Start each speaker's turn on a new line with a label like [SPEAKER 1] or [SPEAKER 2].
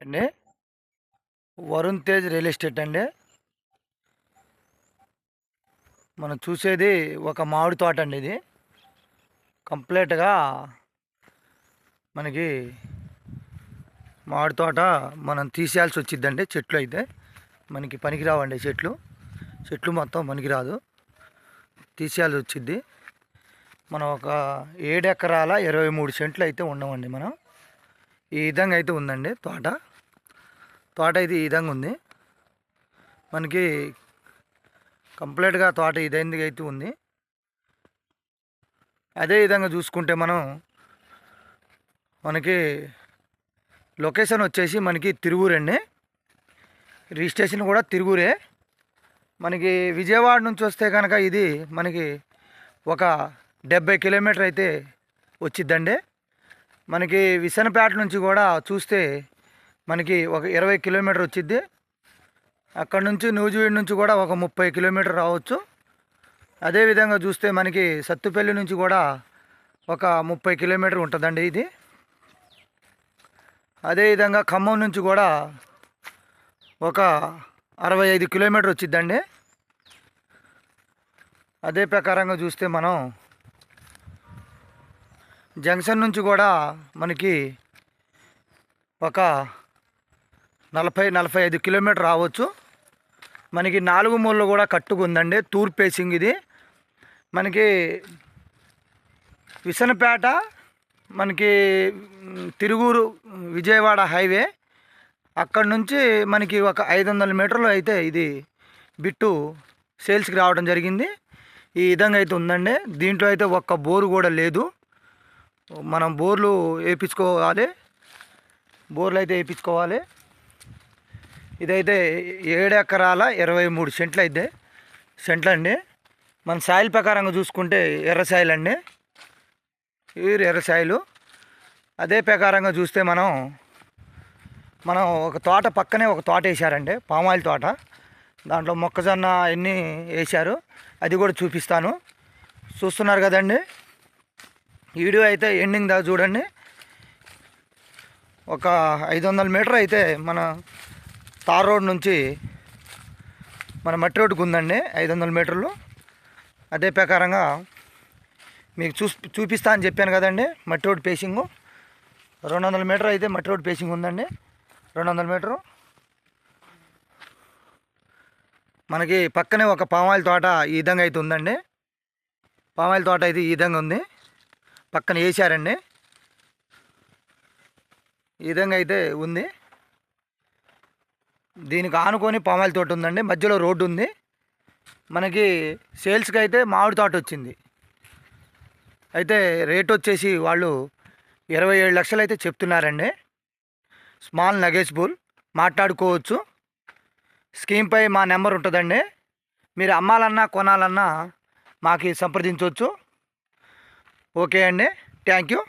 [SPEAKER 1] అండి Varun Tej real estate అండి. మనం చూసేది ఒక మామిడి తోట అండి. ఇది కంప్లీట్గా మనకి మామిడి తోట మనం తీసేయాల్సి వచ్చిద్దండి. చెట్లు అయితే మనకి పనికిరావండి. చెట్లు మొత్తం పనికిరాదు, తీసేయాల్సి వచ్చిద్ది. మనం ఒక 7 ఎకరాల 23 సెంట్లు అయితే ఉండమండి. మనం ఈ విధంగా అయితే ఉందండి తోట అయితే ఈ విధంగా ఉంది. మనకి కంప్లీట్గా తోట ఇదేందుకు అయితే ఉంది. అదే విధంగా చూసుకుంటే మనకి లొకేషన్ వచ్చేసి మనకి తిరువూరండి. రిజిస్ట్రేషన్ కూడా తిరువూరే. మనకి విజయవాడ నుంచి వస్తే కనుక ఇది మనకి ఒక 70 కిలోమీటర్ అయితే వచ్చిద్దండి. మనకి విసనపేట నుంచి కూడా చూస్తే మనకి ఒక 20 కిలోమీటర్ వచ్చిద్ది. అక్కడ నుంచి నూజివీడు నుంచి కూడా ఒక 30 కిలోమీటర్ రావచ్చు. అదేవిధంగా చూస్తే మనకి సత్తుపల్లి నుంచి కూడా ఒక 30 కిలోమీటర్ ఉంటుందండి ఇది. అదేవిధంగా ఖమ్మం నుంచి కూడా ఒక 65 కిలోమీటర్ వచ్చిద్దండి. అదే ప్రకారంగా చూస్తే మనం జంక్షన్ నుంచి కూడా మనకి ఒక 40-45 కిలోమీటర్ రావచ్చు. మనకి 4 మూలలు కూడా కట్టుకుందండి. తూర్పు ఫేసింగ్ ఇది. మనకి విసనపేట, మనకి తిరువూరు విజయవాడ హైవే, అక్కడ నుంచి మనకి ఒక 500 మీటర్లు అయితే ఇది బిట్టు సేల్స్కి రావడం జరిగింది. ఈ విధంగా అయితే ఉందండి. దీంట్లో అయితే ఒక్క బోరు కూడా లేదు. మనం బోర్లు వేయించుకోవాలి. ఇదైతే 7 ఎకరాల 23 సెంట్లు అండి. మన సాయిల్ ప్రకారంగా చూసుకుంటే ఎర్ర సాయిల్ అండి. ఎర్ర సాయిలు. అదే ప్రకారంగా చూస్తే మనం ఒక తోట పక్కనే ఒక తోట వేసారండి, పామాయిల్ తోట. దాంట్లో మొక్కజొన్న ఎన్ని వేశారు అది కూడా చూపిస్తాను. చూస్తున్నారు కదండి. వీడియో అయితే ఎండింగ్ దాకా చూడండి. ఒక 500 మీటర్ అయితే మన తార్ రోడ్ నుంచి మన మట్టి రోడ్డుకు ఉందండి, 500 మీటర్లు. అదే ప్రకారంగా మీకు చూపిస్తా అని చెప్పాను కదండి. మట్టి రోడ్ పేసింగు 200 మీటర్ అయితే మట్టి రోడ్ పేసింగ్ ఉందండి. 200 మీటరు. మనకి పక్కనే ఒక పామాయిల్ తోట ఈ విధంగా అయితే ఉందండి. పామాయిల్ తోట అయితే ఈ విధంగా ఉంది, పక్కన వేసారండి. ఈ విధంగా అయితే ఉంది. దీనికి ఆనుకొని పామాయిల్ తోట ఉందండి. మధ్యలో రోడ్డు ఉంది. మనకి సేల్స్కి అయితే మామిడి తోట వచ్చింది. అయితే రేట్ వచ్చేసి వాళ్ళు 27 లక్షలు అయితే చెప్తున్నారండి. స్మాల్ నెగోషియబుల్, మాట్లాడుకోవచ్చు. స్కీమ్పై మా నెంబర్ ఉంటుందండి. మీరు అమ్మాలన్నా కొనాలన్నా మాకు సంప్రదించవచ్చు. ఓకే అండి, థ్యాంక్ యూ.